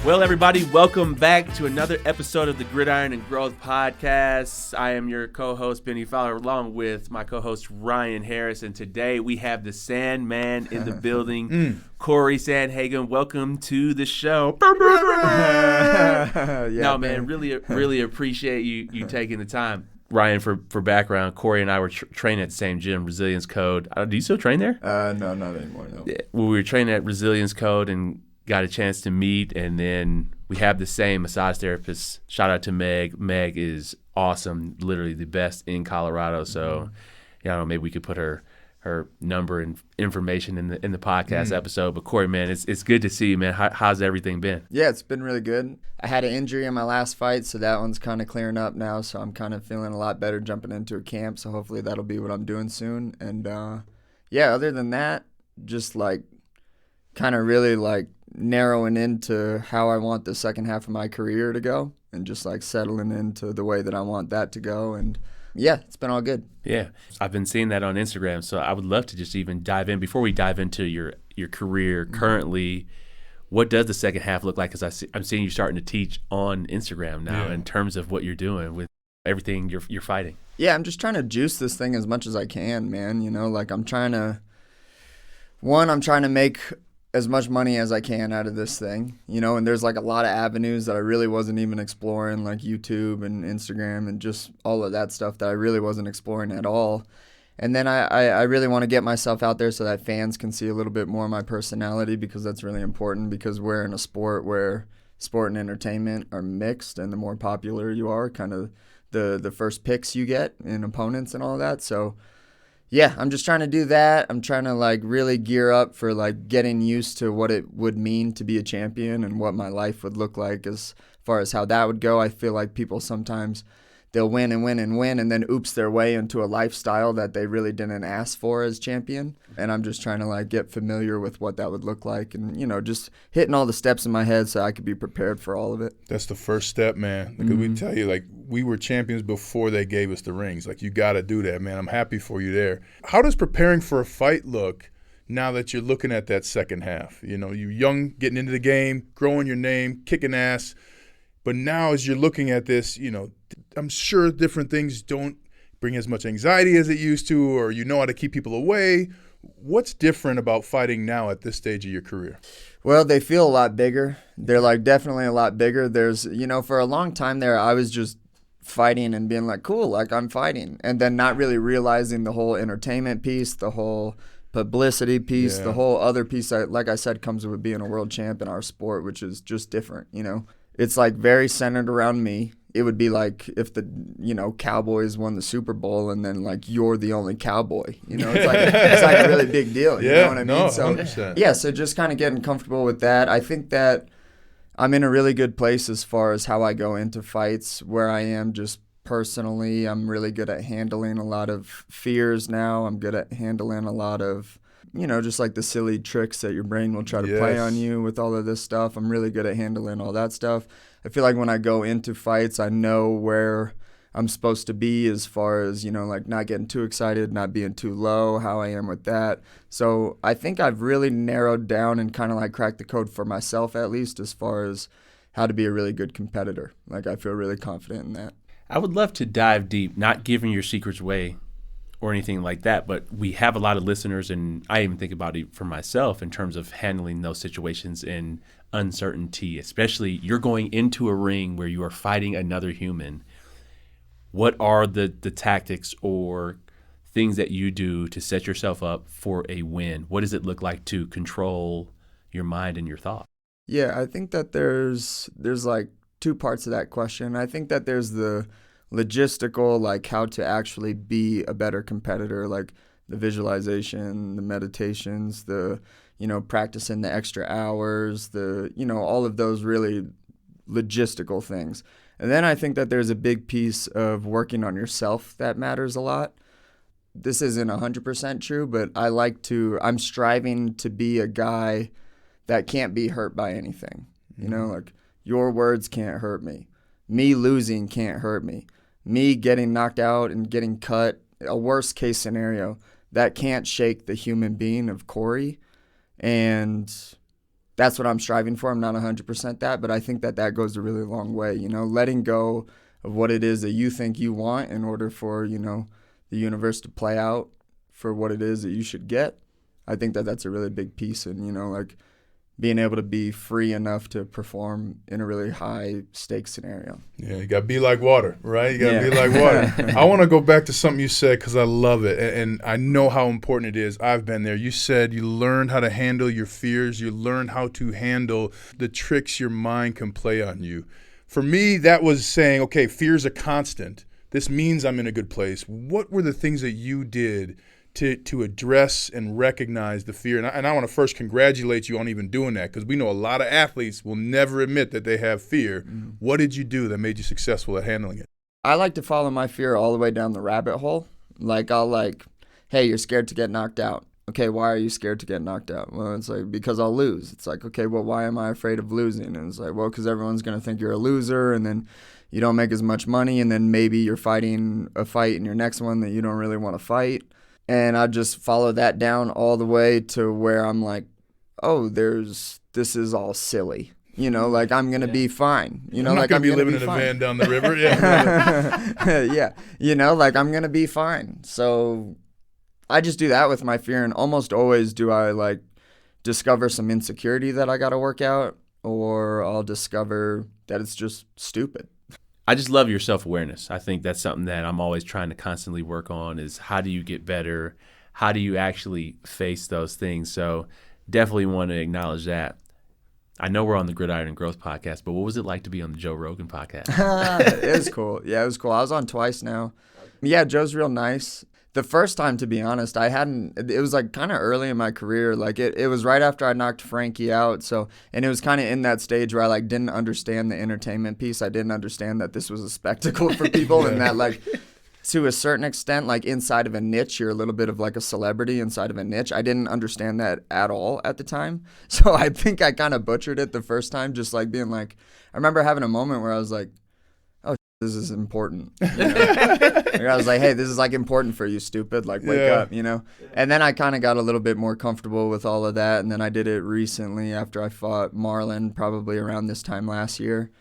Well, everybody, welcome back to another episode of the Gridiron and Growth Podcast. I am your co-host, Bennie Fowler, along with my co-host, Ryan Harris. And today we have the Sandman in the building, Cory Sandhagen. Welcome to the show. Man, really appreciate you taking the time. Ryan, for background, Cory and I were training at the same gym, Resilience Code. Do you still train there? No, not anymore, no. Yeah, well, we were training at Resilience Code and got a chance to meet, and then we have the same massage therapist. Shout out to Meg. Meg is awesome, literally the best in Colorado. So, maybe we could put her number and information in the podcast episode. But Cory, man, it's good to see you, man. How's everything been? Yeah, it's been really good. I had an injury in my last fight, so that one's kind of clearing up now. So I'm kind of feeling a lot better jumping into a camp. So hopefully that'll be what I'm doing soon. And other than that, just like kind of really like narrowing into how I want the second half of my career to go, and just like settling into the way that I want that to go. And yeah, it's been all good. Yeah, I've been seeing that on Instagram, so I would love to just even dive in. Before we dive into your career currently, what does the second half look like? Because I'm seeing you starting to teach on Instagram now in terms of what you're doing with everything you're fighting. Yeah, I'm just trying to juice this thing as much as I can, man. Like I'm trying to make as much money as I can out of this thing, and there's like a lot of avenues that I really wasn't even exploring, like YouTube and Instagram and just all of that stuff that I really wasn't exploring at all. And then I really want to get myself out there so that fans can see a little bit more of my personality, because that's really important, because we're in a sport where sport and entertainment are mixed, and the more popular you are, kind of the first picks you get in opponents and all of that. So yeah, I'm just trying to do that. I'm trying to like really gear up for like getting used to what it would mean to be a champion and what my life would look like as far as how that would go. I feel like people sometimes they'll win and win and win and then oops their way into a lifestyle that they really didn't ask for as champion. And I'm just trying to like get familiar with what that would look like, and just hitting all the steps in my head so I could be prepared for all of it. That's the first step, man. Because we tell you, like, we were champions before they gave us the rings. Like, you got to do that, man. I'm happy for you there. How does preparing for a fight look now that you're looking at that second half? You're young, getting into the game, growing your name, kicking ass. But now as you're looking at this, I'm sure different things don't bring as much anxiety as it used to, or you know how to keep people away. What's different about fighting now at this stage of your career? Well, they feel a lot bigger. They're like definitely a lot bigger. There's, for a long time there, I was just fighting and being like, cool, like I'm fighting. And then not really realizing the whole entertainment piece, the whole publicity piece, the whole other piece that, like I said, comes with being a world champ in our sport, which is just different, It's like very centered around me. It would be like if the, Cowboys won the Super Bowl and then like you're the only cowboy, it's like a really big deal. You know what I mean? So 100%. Yeah, so just kind of getting comfortable with that. I think that I'm in a really good place as far as how I go into fights, where I am just personally. I'm really good at handling a lot of fears now. I'm good at handling a lot of, just like the silly tricks that your brain will try to play on you with all of this stuff. I'm really good at handling all that stuff. I feel like when I go into fights, I know where I'm supposed to be as far as, like not getting too excited, not being too low, how I am with that. So I think I've really narrowed down and kind of like cracked the code for myself, at least as far as how to be a really good competitor. Like I feel really confident in that. I would love to dive deep, not giving your secrets away or anything like that, but we have a lot of listeners, and I even think about it for myself in terms of handling those situations in uncertainty, especially you're going into a ring where you are fighting another human. What are the tactics or things that you do to set yourself up for a win? What does it look like to control your mind and your thought? Yeah, I think that there's like two parts of that question. I think that there's the logistical, like how to actually be a better competitor, like the visualization, the meditations, the, practicing the extra hours, the, all of those really logistical things. And then I think that there's a big piece of working on yourself that matters a lot. This isn't 100% true, but I'm striving to be a guy that can't be hurt by anything. Like your words can't hurt me. Me losing can't hurt me. Me getting knocked out and getting cut, a worst case scenario, that can't shake the human being of Cory. And that's what I'm striving for. I'm not 100% that, but I think that goes a really long way, letting go of what it is that you think you want in order for, the universe to play out for what it is that you should get. I think that's a really big piece, and, like being able to be free enough to perform in a really high stakes scenario. Yeah, you got to be like water, right? You got to be like water. I want to go back to something you said because I love it, and I know how important it is. I've been there. You said you learned how to handle your fears. You learned how to handle the tricks your mind can play on you. For me, that was saying, okay, fear's a constant. This means I'm in a good place. What were the things that you did to address and recognize the fear? And I want to first congratulate you on even doing that, because we know a lot of athletes will never admit that they have fear. Mm-hmm. What did you do that made you successful at handling it? I like to follow my fear all the way down the rabbit hole. Like, hey, you're scared to get knocked out. Okay, why are you scared to get knocked out? Well, it's like, because I'll lose. It's like, okay, well, why am I afraid of losing? And it's like, well, because everyone's going to think you're a loser, and then you don't make as much money, and then maybe you're fighting a fight in your next one that you don't really want to fight. And I just follow that down all the way to where I'm like, oh, this is all silly. Like I'm going to be fine. I'm not going to be living in a van down the river. Yeah. Yeah. Like I'm going to be fine. So I just do that with my fear. And almost always do I like discover some insecurity that I got to work out, or I'll discover that it's just stupid. I just love your self-awareness. I think that's something that I'm always trying to constantly work on, is how do you get better? How do you actually face those things? So definitely want to acknowledge that. I know we're on the Gridiron and Growth podcast, but what was it like to be on the Joe Rogan podcast? It was cool. Yeah, it was cool. I was on twice now. Yeah, Joe's real nice. The first time, to be honest, it was like kind of early in my career. Like it was right after I knocked Frankie out. And it was kind of in that stage where I like didn't understand the entertainment piece. I didn't understand that this was a spectacle for people and that like to a certain extent, like inside of a niche, you're a little bit of like a celebrity inside of a niche. I didn't understand that at all at the time. So I think I kind of butchered it the first time, just like being like, I remember having a moment where I was like, this is important. Like I was like, hey, this is like important for you, stupid. Like, wake up, And then I kind of got a little bit more comfortable with all of that. And then I did it recently after I fought Marlon, probably around this time last year.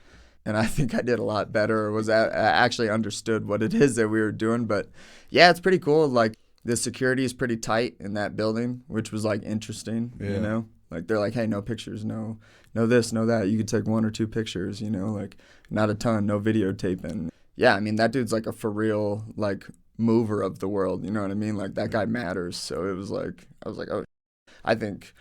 And I think I did a lot better, or was actually understood what it is that we were doing. But yeah, it's pretty cool. Like the security is pretty tight in that building, which was like interesting, Like they're like, hey, no pictures, no this, no that. You could take 1 or 2 pictures, like not a ton, no videotaping. Yeah, I mean, that dude's like a for real, like mover of the world, you know what I mean? Like that guy matters. So it was like, I was like, oh, I think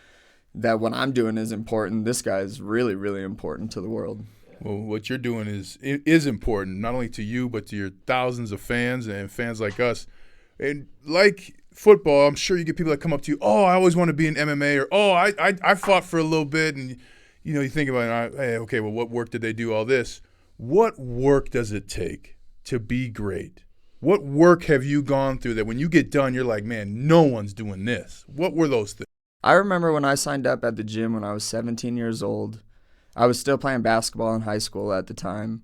that what I'm doing is important. This guy is really, really important to the world. Well, what you're doing is important, not only to you, but to your thousands of fans and fans like us. And like football, I'm sure you get people that come up to you, oh, I always want to be in MMA, or, oh, I fought for a little bit, and you think about, hey, okay, well, what work did they do, all this? What work does it take to be great? What work have you gone through that when you get done, you're like, man, no one's doing this? What were those things? I remember when I signed up at the gym when I was 17 years old. I was still playing basketball in high school at the time,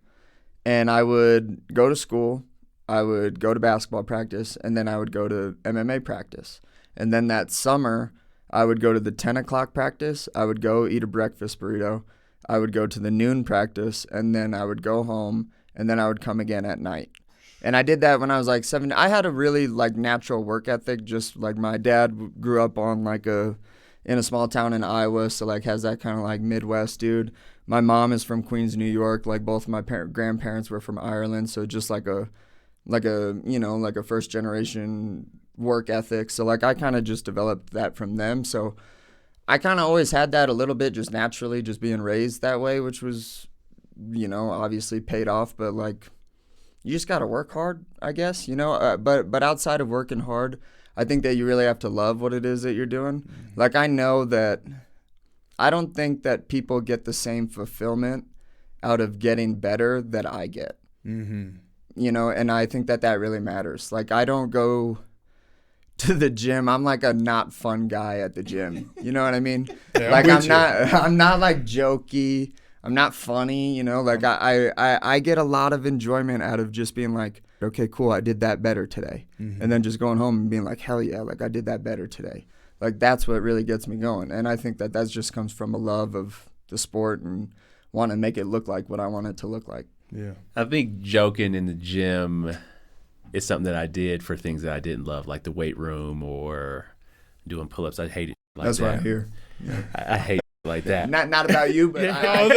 and I would go to school, I would go to basketball practice, and then I would go to MMA practice. And then that summer, I would go to the 10 o'clock practice, I would go eat a breakfast burrito, I would go to the noon practice, and then I would go home, and then I would come again at night. And I did that when I was like 7. I had a really like natural work ethic, just like my dad grew up on like in a small town in Iowa, so like has that kind of like Midwest dude. My mom is from Queens, New York. Like both of my grandparents were from Ireland, so just like a first generation work ethic. So like I kind of just developed that from them. So I kind of always had that a little bit just naturally, just being raised that way, which was, obviously paid off. But like you just got to work hard, I guess, but outside of working hard, I think that you really have to love what it is that you're doing. Mm-hmm. Like I know that I don't think that people get the same fulfillment out of getting better that I get. Mm-hmm. And I think that really matters. Like I don't go to the gym. I'm like a not fun guy at the gym. You know what I mean? Yeah, like I'm not like jokey. I'm not funny, like I get a lot of enjoyment out of just being like, okay, cool, I did that better today. Mm-hmm. And then just going home and being like, hell yeah, like I did that better today. Like, that's what really gets me going. And I think that just comes from a love of the sport and want to make it look like what I want it to look like. Yeah. I think joking in the gym is something that I did for things that I didn't love, like the weight room or doing pull-ups. I hated like that's that. what I hear. Yeah. I hate like that. Not about you, but I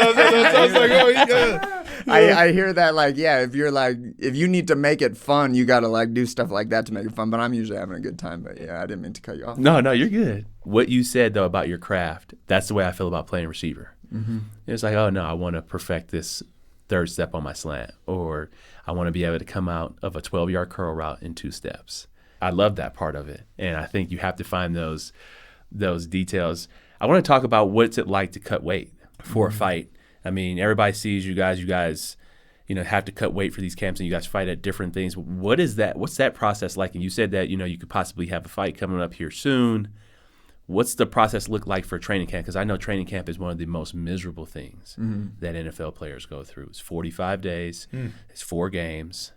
hear that, like, yeah, if you need to make it fun, you got to, like, do stuff like that to make it fun. But I'm usually having a good time. But, yeah, I didn't mean to cut you off. No, you're good. What you said, though, about your craft, that's the way I feel about playing receiver. Mm-hmm. It's like, oh, no, I want to perfect this third step on my slant, or I want to be able to come out of a 12-yard curl route in 2 steps. I love that part of it, and I think you have to find those details. I want to talk about what's it like to cut weight for a fight. I mean, everybody sees you guys, have to cut weight for these camps, and you guys fight at different things. What is that? What's that process like? And you said that, you could possibly have a fight coming up here soon. What's the process look like for training camp? Because I know training camp is one of the most miserable things that NFL players go through. It's 45 days, it's 4 games,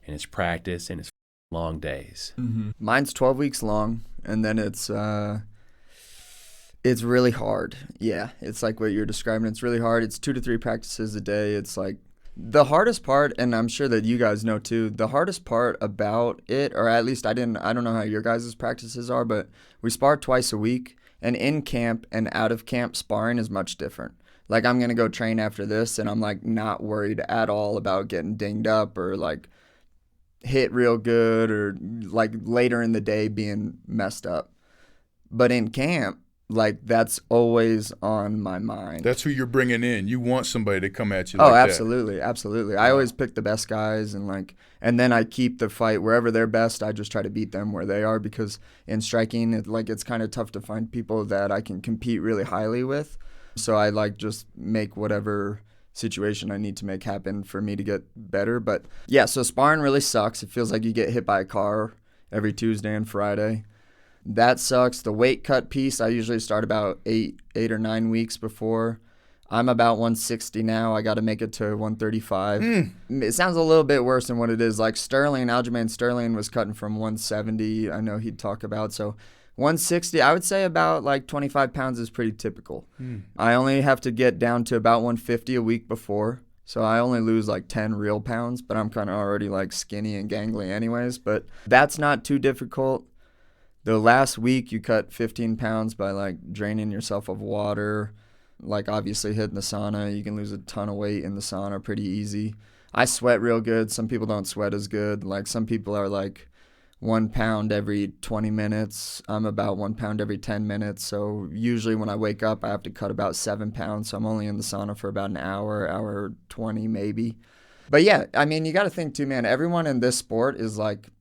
and it's practice, and it's long days. Mm-hmm. Mine's 12 weeks long, and then it's really hard. Yeah, it's like what you're describing. It's really hard. It's 2 to 3 practices a day. It's like the hardest part, and I'm sure that you guys know too, the hardest part about it, or at least I don't know how your guys' practices are, but we spar twice a week, and in camp and out of camp sparring is much different. Like, I'm going to go train after this, and I'm, like, not worried at all about getting dinged up or, like, hit real good or, like, later in the day being messed up. But in camp, like, that's always on my mind. That's who you're bringing in. You want somebody to come at you like that. Absolutely. I always pick the best guys, and then I keep the fight wherever they're best. I just try to beat them where they are, because in striking, it's kind of tough to find people that I can compete really highly with. So I just make whatever situation I need to make happen for me to get better. But yeah, so sparring really sucks. It feels like you get hit by a car every Tuesday and Friday. That sucks. The weight cut piece, I usually start about 8 or 9 weeks before. I'm about 160 now. I got to make it to 135. It sounds a little bit worse than what it is. Like Aljamain Sterling was cutting from 170. I know he'd talk about. So 160, I would say about like 25 pounds is pretty typical. I only have to get down to about 150 a week before. So I only lose like 10 real pounds, but I'm kind of already like skinny and gangly anyways. But that's not too difficult. The last week you cut 15 pounds by like draining yourself of water, like obviously hitting the sauna. You can lose a ton of weight in the sauna pretty easy. I sweat real good. Some people don't sweat as good. Like some people are like 1 pound every 20 minutes. I'm about 1 pound every 10 minutes. So usually when I wake up, I have to cut about 7 pounds. So I'm only in the sauna for about an hour 20 maybe. But yeah, I mean, you got to think too, man, everyone in this sport is like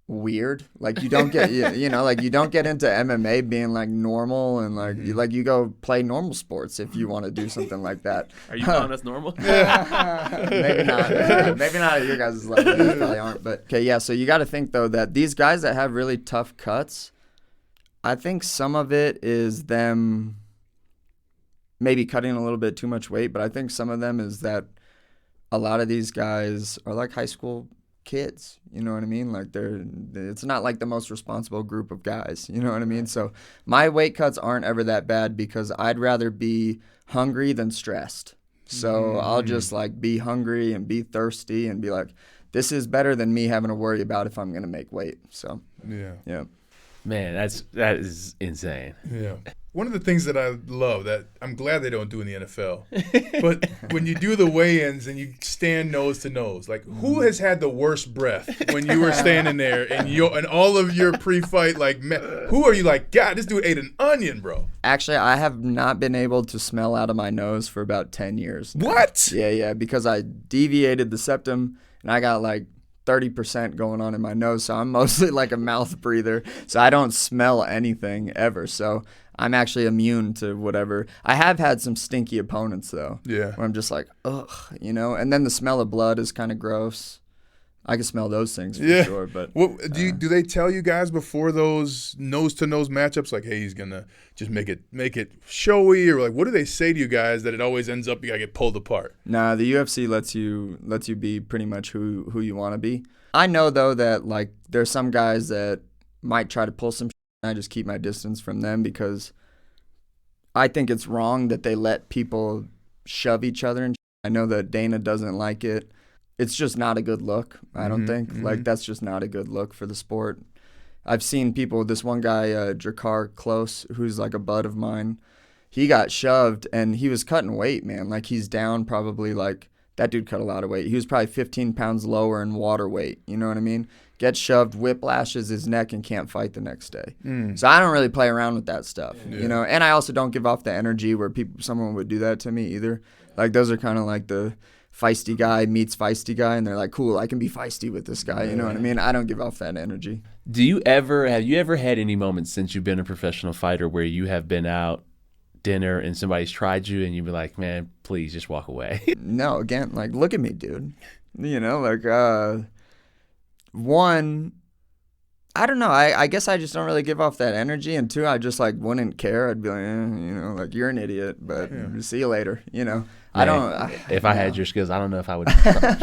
weird. Like you don't get like you don't get into MMA being like normal and like you go play normal sports if you want to do something like that. Are you calling us normal? Maybe not at your guys' level. They probably aren't. But okay, yeah, so you got to think though that these guys that have really tough cuts, I think some of it is them maybe cutting a little bit too much weight, but I think some of them is that a lot of these guys are like high school kids, you know what I mean? Like it's not like the most responsible group of guys, you know what I mean? So my weight cuts aren't ever that bad because I'd rather be hungry than stressed. So I'll just like be hungry and be thirsty and be like, this is better than me having to worry about if I'm going to make weight. So yeah. Man, that is insane. Yeah. One of the things that I love that I'm glad they don't do in the NFL, but when you do the weigh-ins and you stand nose to nose, like who has had the worst breath when you were standing there and all of your pre-fight, like who are you like, God, this dude ate an onion, bro? Actually, I have not been able to smell out of my nose for about 10 years. What? Yeah, because I deviated the septum and I got like 30% going on in my nose, so I'm mostly like a mouth breather, so I don't smell anything ever. So I'm actually immune to whatever. I have had some stinky opponents though. Yeah. Where I'm just like, ugh, and then the smell of blood is kind of gross. I can smell those things for sure. But do they tell you guys before those nose to nose matchups, like, hey, he's gonna just make it showy, or like what do they say to you guys that it always ends up you gotta get pulled apart? Nah, the UFC lets you be pretty much who you want to be. I know though that like there's some guys that might try to pull some I just keep my distance from them because I think it's wrong that they let people shove each other. And I know that Dana doesn't like it. It's just not a good look, I don't think. Like, that's just not a good look for the sport. I've seen people, this one guy, Drakkar Close, who's like a bud of mine, he got shoved and he was cutting weight, man. Like, he's down probably like, that dude cut a lot of weight. He was probably 15 pounds lower in water weight. You know what I mean? Gets shoved, whiplashes his neck, and can't fight the next day. So I don't really play around with that stuff, you know? And I also don't give off the energy where someone would do that to me either. Like, those are kind of like the feisty guy meets feisty guy, and they're like, cool, I can be feisty with this guy. You know what I mean? I don't give off that energy. Have you ever had any moments since you've been a professional fighter where you have been out dinner and somebody's tried you and you'd be like, man, please just walk away? No, again, like, look at me, dude. You know, like, one, I don't know. I guess I just don't really give off that energy. And two, I just like wouldn't care. I'd be like, you know, like, you're an idiot, but see you later. You know, Man, if I had your skills, I don't know if I would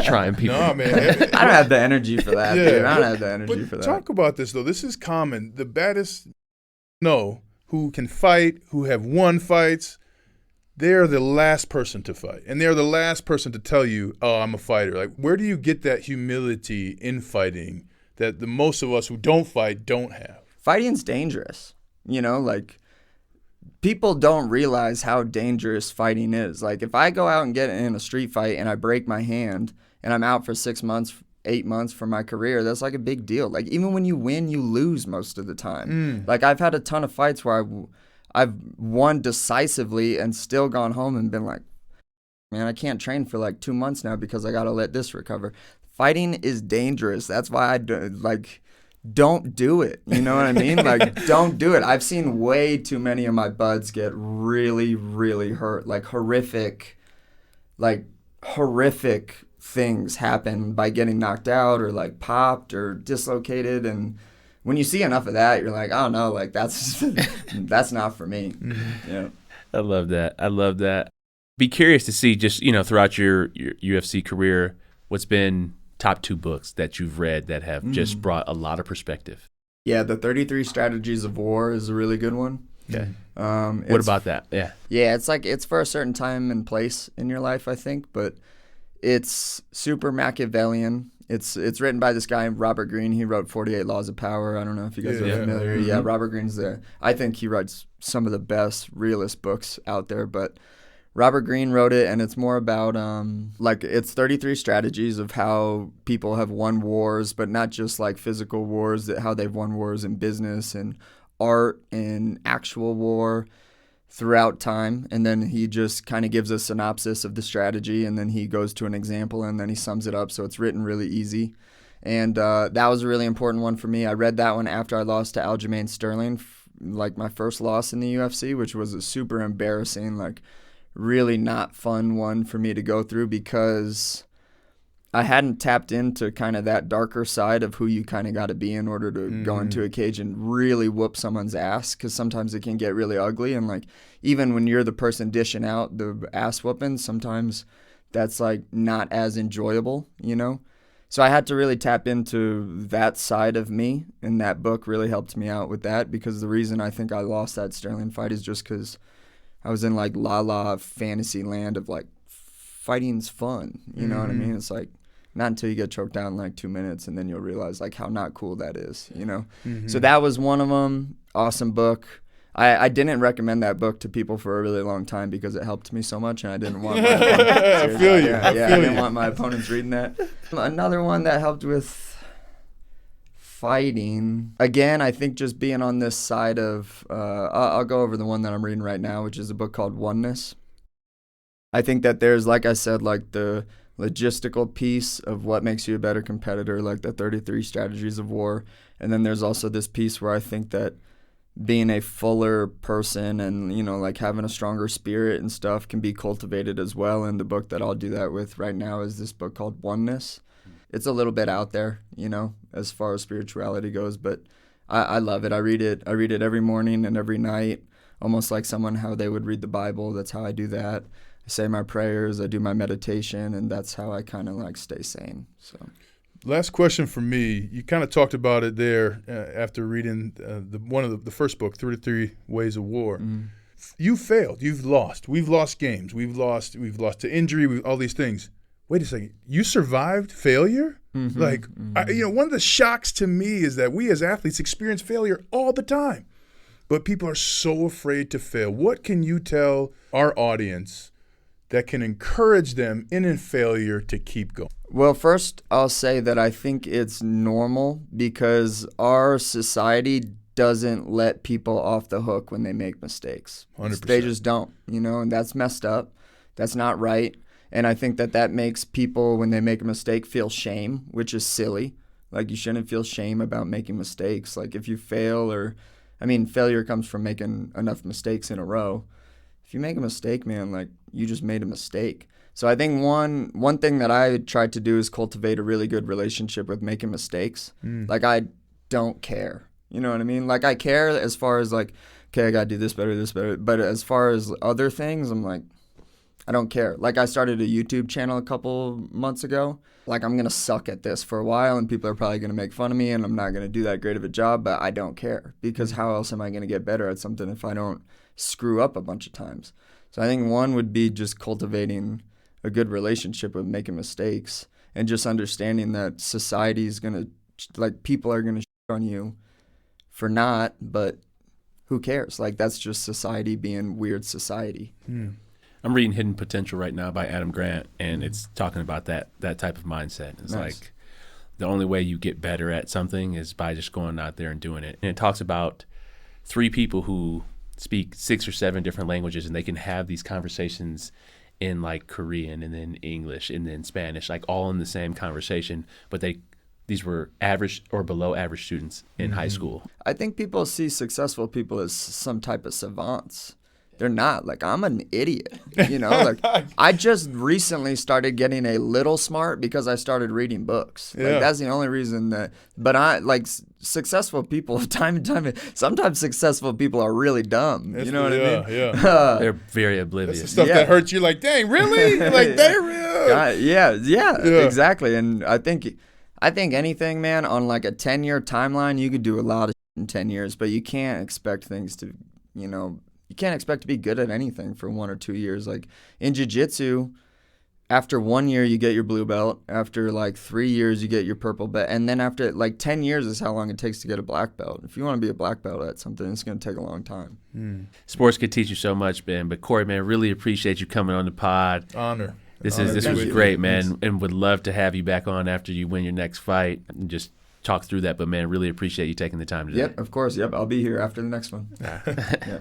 try and people. No, man. I don't have the energy for that, dude. I don't have the energy for that. Talk about this though. This is common. The baddest, who can fight, who have won fights, they're the last person to fight. And they're the last person to tell you, oh, I'm a fighter. Like, where do you get that humility in fighting that the most of us who don't fight don't have? Fighting's dangerous. You know, like, people don't realize how dangerous fighting is. Like, if I go out and get in a street fight and I break my hand and I'm out for 6 months, 8 months for my career, that's like a big deal. Like, even when you win, you lose most of the time. Like, I've had a ton of fights where I've won decisively and still gone home and been like, man, I can't train for like 2 months now because I got to let this recover. Fighting is dangerous. That's why don't do it. You know what I mean? Like, don't do it. I've seen way too many of my buds get really, really hurt. Like, horrific things happen by getting knocked out or like popped or dislocated. And when you see enough of that, you're like, oh no, like, that's not for me. Yeah. I love that. Be curious to see just, throughout your UFC career, what's been top 2 books that you've read that have just brought a lot of perspective. Yeah, the 33 Strategies of War is a really good one. Okay. What about that? Yeah. Yeah, it's for a certain time and place in your life, I think, but it's super Machiavellian. It's written by this guy, Robert Greene. He wrote 48 Laws of Power. I don't know if you guys are familiar. Yeah, Robert Greene's I think he writes some of the best realist books out there, but Robert Greene wrote it, and it's more about, it's 33 strategies of how people have won wars, but not just like physical wars, how they've won wars in business and art and actual war throughout time. And then he just kind of gives a synopsis of the strategy, and then he goes to an example, and then he sums it up. So it's written really easy. And that was a really important one for me. I read that one after I lost to Aljamain Sterling, like my first loss in the UFC, which was a super embarrassing, like, really not fun one for me to go through because I hadn't tapped into kind of that darker side of who you kind of got to be in order to go into a cage and really whoop someone's ass, because sometimes it can get really ugly. And like, even when you're the person dishing out the ass whooping, sometimes that's like not as enjoyable, you know? So I had to really tap into that side of me, and that book really helped me out with that, because the reason I think I lost that Sterling fight is just because I was in like la fantasy land of like, fighting's fun. You know what I mean? It's like, not until you get choked out in like 2 minutes, and then you'll realize like how not cool that is, you know? So that was one of them. Awesome book. I didn't recommend that book to people for a really long time because it helped me so much, and I didn't want my I feel you. I didn't want my opponents reading that. Another one that helped with fighting, again, I think just being on this side of, I'll go over the one that I'm reading right now, which is a book called Oneness. I think that there's, like I said, like the logistical piece of what makes you a better competitor, like the 33 Strategies of War. And then there's also this piece where I think that being a fuller person and, like having a stronger spirit and stuff can be cultivated as well. And the book that I'll do that with right now is this book called Oneness. It's a little bit out there, as far as spirituality goes, but I love it. I read it every morning and every night, almost like how they would read the Bible. That's how I do that. I say my prayers, I do my meditation, and that's how I kind of like stay sane. So Last question for me. You kind of talked about it there after reading the first book, 33 Ways of War. Mm. You failed. You've lost. We've lost games. We've lost to injury. All these things. Wait a second. You survived failure? Mm-hmm. Like, one of the shocks to me is that we as athletes experience failure all the time, but people are so afraid to fail. What can you tell our audience that can encourage them in failure to keep going? Well, first, I'll say that I think it's normal because our society doesn't let people off the hook when they make mistakes. 100%. They just don't, and that's messed up. That's not right. And I think that makes people, when they make a mistake, feel shame, which is silly. Like, you shouldn't feel shame about making mistakes. Like, if you fail failure comes from making enough mistakes in a row. If you make a mistake, man, like, you just made a mistake. So I think one thing that I tried to do is cultivate a really good relationship with making mistakes. Like, I don't care. You know what I mean? Like, I care as far as, like, okay, I got to do this better. But as far as other things, I'm like, I don't care. Like, I started a YouTube channel a couple months ago. Like, I'm going to suck at this for a while, and people are probably going to make fun of me, and I'm not going to do that great of a job, but I don't care. Because how else am I going to get better at something if I don't screw up a bunch of times? So I think one would be just cultivating a good relationship with making mistakes and just understanding that society is going to, like, people are going to shit on you for not, but who cares? Like, that's just society being weird society. I'm reading Hidden Potential right now by Adam Grant, and it's talking about that type of mindset. It's Nice. like the only way you get better at something is by just going out there and doing it. And it talks about 3 people who speak 6 or 7 different languages, and they can have these conversations in like Korean and then English and then Spanish, like all in the same conversation, but these were average or below average students in high school. I think people see successful people as some type of savants. They're not. Like, I'm an idiot, Like, I just recently started getting a little smart because I started reading books. Yeah. Like, that's the only reason that. But successful people, time and time, sometimes successful people are really dumb. You know what I mean? Yeah. They're very oblivious. That's the stuff that hurts you. Like, dang, really? Like, they're real. Yeah, exactly. And I think anything, man, on like a 10-year timeline, you could do a lot of shit in 10 years, but you can't expect things to, you can't expect to be good at anything for 1 or 2 years. Like, in jiu-jitsu, after 1 year, you get your blue belt. After like 3 years, you get your purple belt. And then after like 10 years is how long it takes to get a black belt. If you want to be a black belt at something, it's going to take a long time. Sports could teach you so much, Ben. But Cory, man, really appreciate you coming on the pod. Honor. This Thank was you. great, man, and would love to have you back on after you win your next fight and just talk through that. But, man, really appreciate you taking the time today. Yep, of course. Yep, I'll be here after the next one. Yeah.